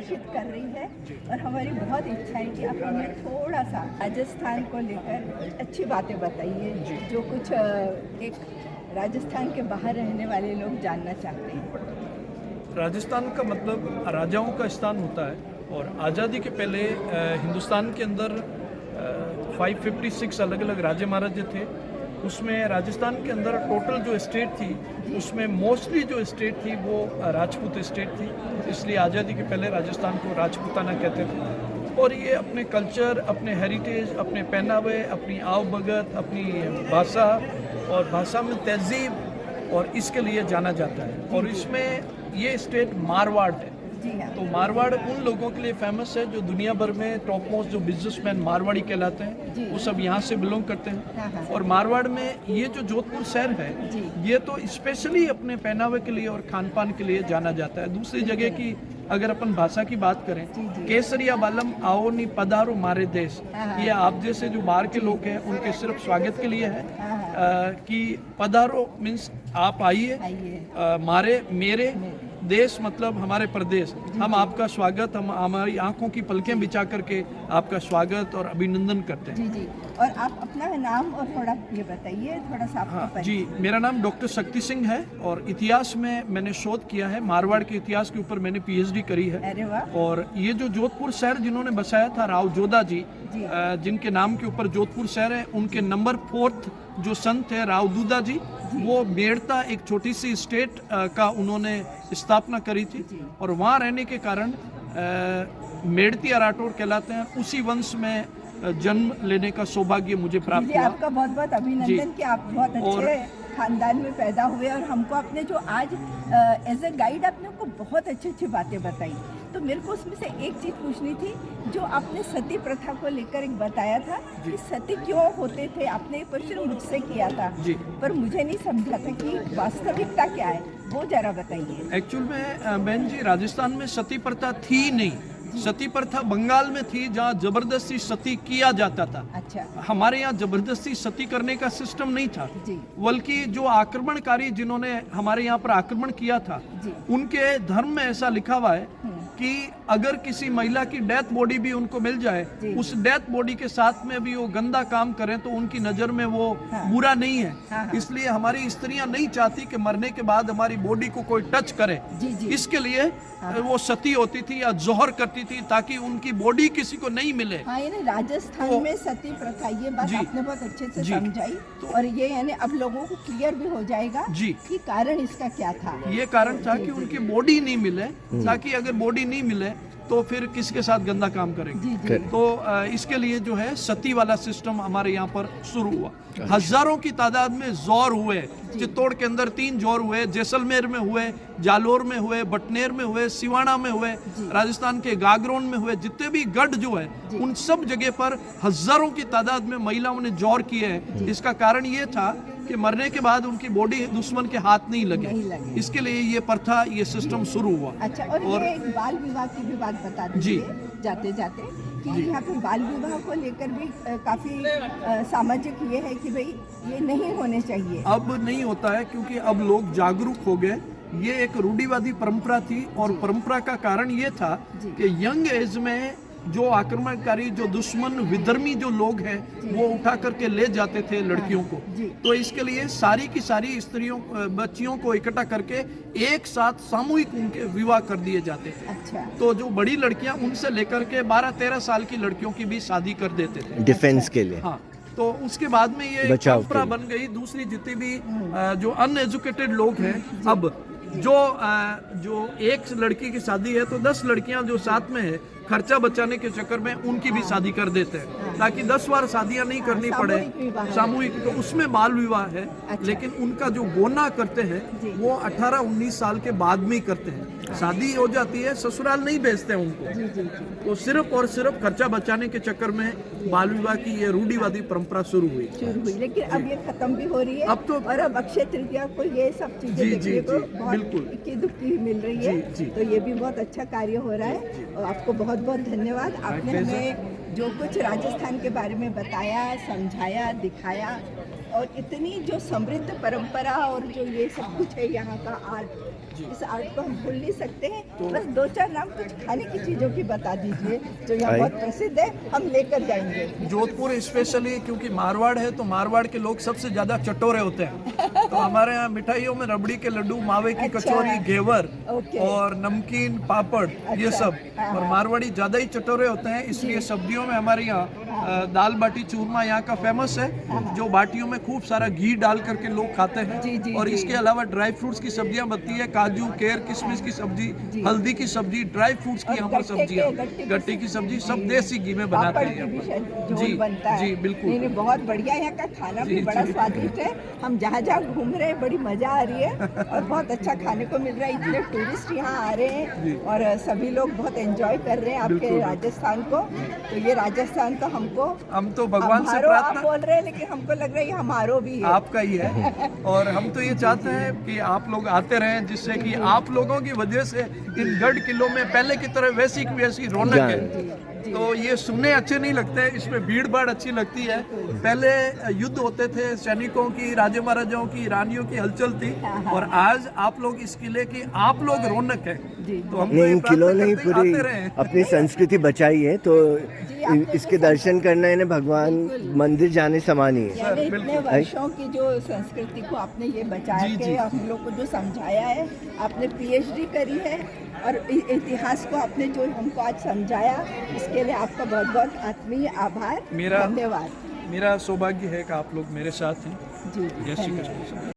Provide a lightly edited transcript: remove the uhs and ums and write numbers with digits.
आकर्षित कर रही है और हमारी बहुत इच्छा है कि आप हमें थोड़ा सा राजस्थान को लेकर अच्छी बातें बताइए जो कुछ एक राजस्थान के बाहर रहने वाले लोग जानना चाहते हैं। राजस्थान का मतलब राजाओं का स्थान होता है और आज़ादी के पहले हिंदुस्तान के अंदर 556 अलग अलग राजे महाराजे थे। उसमें राजस्थान के अंदर टोटल जो स्टेट थी उसमें मोस्टली जो स्टेट थी वो राजपूत स्टेट थी, इसलिए आज़ादी के पहले राजस्थान को राजपूताना कहते थे। और ये अपने कल्चर, अपने हेरिटेज, अपने पहनावे, अपनी आवभगत, अपनी भाषा और भाषा में तहजीब और इसके लिए जाना जाता है। और इसमें ये स्टेट मारवाड़ है। तो मारवाड़ उन लोगों के लिए फेमस है जो दुनिया भर में टॉप मोस्ट जो बिजनेसमैन मारवाड़ी कहलाते हैं वो सब यहाँ से बिलोंग करते हैं। और मारवाड़ में ये जो जोधपुर शहर है ये तो स्पेशली अपने पहनावे के लिए और खान पान के लिए जाना जाता है। दूसरी जगह की अगर अपन भाषा की बात करें, केसरिया बालम आओ नी पधारो मारे देश, ये आप जैसे जो बाहर के लोग हैं उनके सिर्फ स्वागत के लिए है कि पधारो मीन्स आप आइए, मारे मेरे देश मतलब हमारे प्रदेश, हम आपका स्वागत, हम हमारी आंखों की पलकें बिछा करके आपका स्वागत और अभिनंदन करते हैं। जी। और आप अपना नाम और थोड़ा ये बताइए, थोड़ा सा आपका जी, मेरा नाम डॉक्टर शक्ति सिंह है और इतिहास में मैंने शोध किया है, मारवाड़ के इतिहास के ऊपर मैंने पीएचडी करी है। अरे वाह। और ये जो जोधपुर शहर जिन्होंने बसाया था राव जोधा जी, जिनके नाम के ऊपर जोधपुर शहर है, उनके नंबर 4th जो संत है राव दूधा जी, वो मेड़ता एक छोटी सी स्टेट का उन्होंने स्थापना करी थी और वहाँ रहने के कारण मेड़तिया राठौर कहलाते हैं। उसी वंश में जन्म लेने का सौभाग्य मुझे प्राप्त हुआ। आपका बहुत बहुत अभिनंदन कि आप बहुत अच्छे खानदान में पैदा हुए और हमको आपने जो आज एज ए गाइड आपने हमको बहुत अच्छी अच्छी बातें बताई। तो मेरे को उसमें से एक चीज़ पूछनी थी, जो आपने सती प्रथा को लेकर एक बताया था कि सती क्यों होते थे, आपने ये क्वेश्चन मुझसे किया था पर मुझे नहीं समझा था कि वास्तविकता क्या है, वो जरा बताइए। एक्चुअल में बहन जी, राजस्थान में सती प्रथा थी नहीं, सती प्रथा बंगाल में थी जहाँ जबरदस्ती सती किया जाता था। अच्छा। हमारे यहाँ जबरदस्ती सती करने का सिस्टम नहीं था, बल्कि जो आक्रमणकारी जिन्होंने हमारे यहाँ पर आक्रमण किया था उनके धर्म में ऐसा लिखा हुआ है कि अगर किसी महिला की डेथ बॉडी भी उनको मिल जाए, उस डेथ बॉडी के साथ में भी वो गंदा काम करें तो उनकी नजर में वो बुरा नहीं है। इसलिए हमारी स्त्रियां नहीं चाहती कि मरने के बाद हमारी बॉडी को कोई टच करे। इसके लिए वो सती होती थी या जोहर करती थी ताकि उनकी बॉडी किसी को नहीं मिले। राजस्थान में सती प्रथा, ये बात आपने बहुत अच्छे से समझाई और ये यानी अब लोगों को क्लियर भी हो जाएगा कि कारण इसका क्या था। ये कारण था कि उनकी बॉडी नहीं मिले, ताकि अगर बॉडी नहीं मिले तो फिर किसके साथ गंदा काम करेंगे। तो इसके लिए जो है सती वाला सिस्टम हमारे यहाँ पर शुरू हुआ। हजारों की तादाद में जोर हुए, चित्तौड़ के अंदर 3 जोर हुए, जैसलमेर में हुए, जालोर में हुए, बटनेर में हुए, सिवाना में हुए, राजस्थान के गागरोन में हुए, जितने भी गढ़ जो है उन सब जगह पर हजारों की तादाद में महिलाओं ने जोर किए हैं। इसका कारण ये था कि मरने के बाद उनकी बॉडी दुश्मन के हाथ नहीं लगे, इसके लिए ये प्रथा, ये सिस्टम शुरू हुआ। अच्छा, और ये बाल विवाह की भी बात बता दीजिए जाते जाते कि यहाँ पे बाल विवाह को लेकर भी काफी सामाजिक ये है कि भाई ये नहीं होने चाहिए। अब नहीं होता है क्योंकि अब लोग जागरूक हो गए। ये एक रूढ़िवादी परंपरा थी और परंपरा का कारण ये था कि यंग एज में जो आक्रमणकारी, जो दुश्मन विधर्मी जो लोग हैं वो उठा करके ले जाते थे लड़कियों को। तो इसके लिए सारी की सारी स्त्रियों, बच्चियों को इकट्ठा करके एक साथ सामूहिक उनके विवाह कर दिए जाते थे। अच्छा। तो जो बड़ी लड़कियां उनसे लेकर के 12-13 साल की लड़कियों की भी शादी कर देते थे डिफेंस के लिए। हाँ, तो उसके बाद में ये परंपरा बन गई। दूसरी जितनी भी जो अनएजुकेटेड लोग हैं, अब जो एक लड़की की शादी है तो 10 लड़कियां जो साथ में है, खर्चा बचाने के चक्कर में उनकी भी शादी कर देते हैं ताकि 10 बार शादियां नहीं करनी पड़े। सामूहिक, तो उसमें बाल विवाह है। लेकिन उनका जो गोना करते हैं वो 18-19 साल के बाद में ही करते हैं। शादी हो जाती है, ससुराल नहीं भेजते उनको। तो सिर्फ और सिर्फ खर्चा बचाने के चक्कर में बाल विवाह की ये रूढ़िवादी परंपरा शुरू हुई। लेकिन अब ये खत्म भी हो रही है। अब तो और अब अक्षय तृतीया को ये सब चीजें देखने को बहुत इक्की दुक्की मिल रही है। तो ये भी बहुत अच्छा कार्य हो रहा है और आपको बहुत बहुत धन्यवाद। आपने हमें जो कुछ राजस्थान के बारे में बताया, समझाया, दिखाया और इतनी जो समृद्ध परंपरा और जो ये सब कुछ है यहाँ का आर्ट, इस आर्ट को हम भूल नहीं सकते हैं। बस 2-4 नाम कुछ खाने की चीजों की बता दीजिए जो यहाँ बहुत प्रसिद्ध है, हम लेकर जाएंगे। जोधपुर स्पेशली क्योंकि मारवाड़ है तो मारवाड़ के लोग सबसे ज्यादा चटोरे होते हैं, तो हमारे यहाँ मिठाइयों में रबड़ी के लड्डू, मावे की कचौरी, घेवर और नमकीन, पापड़, ये सब। और मारवाड़ी ज्यादा ही चटोरे होते हैं, इसलिए सब्जियों में हमारे यहाँ दाल बाटी चूरमा यहाँ का फेमस है, जो बाटियों में खूब सारा घी डाल करके लोग खाते हैं। और इसके अलावा ड्राई फ्रूट्स की सब्जियां बनती है, काजू, केर, किशमिश की सब्जी, हल्दी की सब्जी, ड्राई फ्रूट्स की यहाँ पर सब्जियां, गट्टे की सब्जी, सब देसी घी में बनाते हैं यहाँ पर। जी बिल्कुल। नहीं, बहुत बढ़िया, यहाँ का खाना भी बड़ा स्वादिष्ट है। हम जहाँ जहाँ घूम रहे हैं बड़ी मजा आ रही है और बहुत अच्छा खाने को मिल रहा है। इतने टूरिस्ट यहाँ आ रहे हैं और सभी लोग बहुत एंजॉय कर रहे हैं आपके राजस्थान को। तो ये राजस्थान तो हम तो भगवान से प्रार्थना बोल रहे हैं, लेकिन हमको लग रहा है ये हमारो भी है, आपका ही है। और हम तो ये चाहते हैं कि आप लोग आते रहें, जिससे कि आप लोगों की वजह से इन गढ़ किलों में पहले की तरह वैसी की वैसी रौनक है। तो ये सुनने अच्छे नहीं लगते, इसमें भीड़ भाड़ अच्छी लगती है। पहले युद्ध होते थे, सैनिकों की, राजे महाराजाओं की, रानियों की हलचल थी, और आज आप लोग इस किले की आप लोग रौनक है। तो हम इन किलों ने ही पूरी अपनी संस्कृति बचाई है, तो इसके दर्शन करना है ना, भगवान मंदिर जाने समान ही है। इतने वर्षों की जो संस्कृति को आपने ये बचा के हम लोग को जो समझाया है, आपने PhD करी है और इतिहास को आपने जो हमको आज समझाया, इसके लिए आपका बहुत बहुत आत्मीय आभार, धन्यवाद। मेरा सौभाग्य है कि आप लोग मेरे साथ हैं। जी, जय श्री कृष्ण।